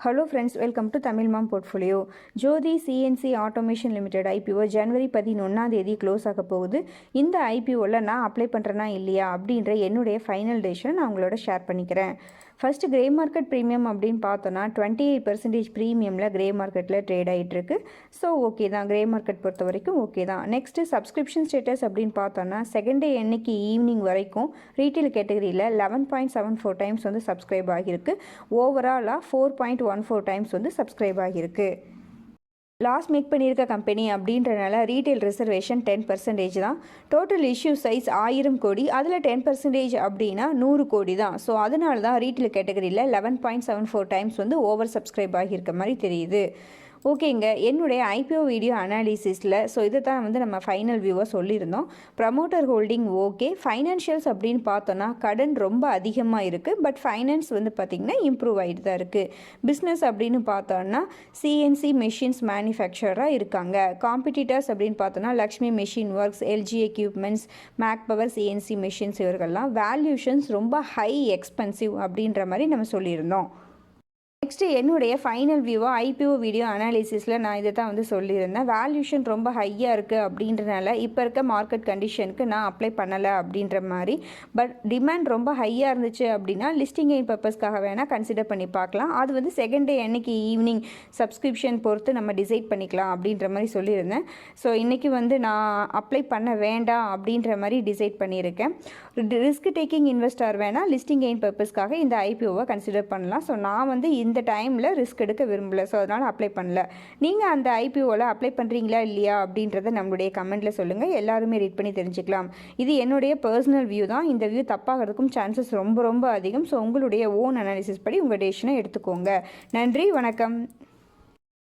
Hello friends, welcome to Tamil Mom Portfolio. Jyoti CNC Automation Limited IPO January 11 close ஆக போகுது. இந்த IPOவில் நான் apply பண்ணுறேனா இல்லையா அப்படின்ற என்னுடைய ஃபைனல் டேஷனை நான் உங்களோட ஷேர் பண்ணிக்கிறேன். ஃபர்ஸ்ட் கிரே மார்க்கெட் ப்ரீமியம் அப்படின்னு பார்த்தோன்னா 28% ப்ரீமியமில் கிரே மார்க்கெட்டில் ட்ரேட் ஆகிட்டுருக்கு. ஸோ ஓகே தான், கிரே மார்க்கெட் பொறுத்த வரைக்கும் ஓகே தான். நெக்ஸ்ட்டு சப்ஸ்கிரிப்ஷன் ஸ்டேட்டஸ் அப்படின்னு பார்த்தோன்னா செகண்ட் டே அன்னைக்கு ஈவினிங் வரைக்கும் ரீட்டைல் கேட்டகரியில் 11.74 டைம்ஸ் வந்து சப்ஸ்கிரைப் ஆகியிருக்கு. ஓவராலாக 4.14 டைம்ஸ் வந்து சப்ஸ்கிரைப் ஆகியிருக்கு. லாஸ் மேக் பண்ணியிருக்க கம்பெனி அப்படின்றனால ரீட்டைல் ரிசர்வேஷன் 10% தான். டோட்டல் இஷ்யூ சைஸ் 1000 கோடி, அதில் 10% அப்படின்னா 100 கோடி தான். ஸோ அதனால தான் ரீட்டைல் கேட்டகரியில் 11.74 டைம்ஸ் வந்து ஓவர் சப்ஸ்கிரைப் ஆகியிருக்க மாதிரி தெரியுது. ஓகேங்க, என்னுடைய ஐபிஓ வீடியோ அனாலிசிஸில் ஸோ இதை தான் வந்து நம்ம ஃபைனல் வியூவாக சொல்லியிருந்தோம். Promoter holding okay. ஃபைனான்ஷியல்ஸ் அப்படின்னு பார்த்தோன்னா கடன் ரொம்ப அதிகமாக இருக்குது, பட் ஃபைனான்ஸ் வந்து பார்த்திங்கன்னா இம்ப்ரூவ் ஆகிட்டு தான் இருக்குது. பிஸ்னஸ் அப்படின்னு பார்த்தோன்னா சிஎன்சி மெஷின்ஸ் மேனுஃபேக்சராக இருக்காங்க. காம்படிட்டர்ஸ் அப்படின்னு பார்த்தோன்னா Lakshmi machine works, LG equipments, Mac Power, CNC machines இவர்கள்லாம் வேல்யூஷன்ஸ் ரொம்ப ஹை எக்ஸ்பென்சிவ் அப்படின்ற மாதிரி நம்ம சொல்லியிருந்தோம். நெக்ஸ்ட்டு என்னுடைய ஃபைனல் வியூவாக ஐபிஓ வீடியோ அனாலிசிஸில் நான் இதை தான் வந்து சொல்லியிருந்தேன். வேல்யூஷன் ரொம்ப ஹையாக இருக்குது அப்படின்றனால இப்போ இருக்க மார்க்கெட் கண்டிஷனுக்கு நான் அப்ளை பண்ணலை அப்படின்ற மாதிரி. பட் டிமாண்ட் ரொம்ப ஹையாக இருந்துச்சு அப்படின்னா லிஸ்டிங் கெயின் பர்பஸ்க்காக வேணால் கன்சிடர் பண்ணி பார்க்கலாம். அது வந்து செகண்ட் டே அன்னைக்கு ஈவினிங் சப்ஸ்கிரிப்ஷன் பொறுத்து நம்ம டிசைட் பண்ணிக்கலாம் அப்படின்ற மாதிரி சொல்லியிருந்தேன். ஸோ இன்றைக்கி வந்து நான் அப்ளை பண்ண வேண்டாம் அப்படின்ற மாதிரி டிசைட் பண்ணியிருக்கேன். ரிஸ்க் டேக்கிங் இன்வெஸ்டர் வேணால் லிஸ்டிங் கெயின் பர்பஸ்க்காக இந்த ஐபிஓவை கன்சிடர் பண்ணலாம். ஸோ நான் வந்து இந்த டைமில் ரிஸ்க் எடுக்க விரும்பலை, ஸோ அதனால் அப்ளை பண்ணல. நீங்கள் அந்த ஐபிஓவில் அப்ளை பண்ணுறீங்களா இல்லையா அப்படின்றத நம்மளுடைய கமெண்ட்டில் சொல்லுங்கள். எல்லாருமே ரீட் பண்ணி தெரிஞ்சுக்கலாம். இது என்னுடைய பர்சனல் வியூ தான். இந்த வியூ தப்பாகிறதுக்கும் சான்சஸ் ரொம்ப ரொம்ப அதிகம். ஸோ உங்களுடைய ஓன் அனாலிசிஸ் படி உங்கள் டெசிஷனை எடுத்துக்கோங்க. நன்றி, வணக்கம்.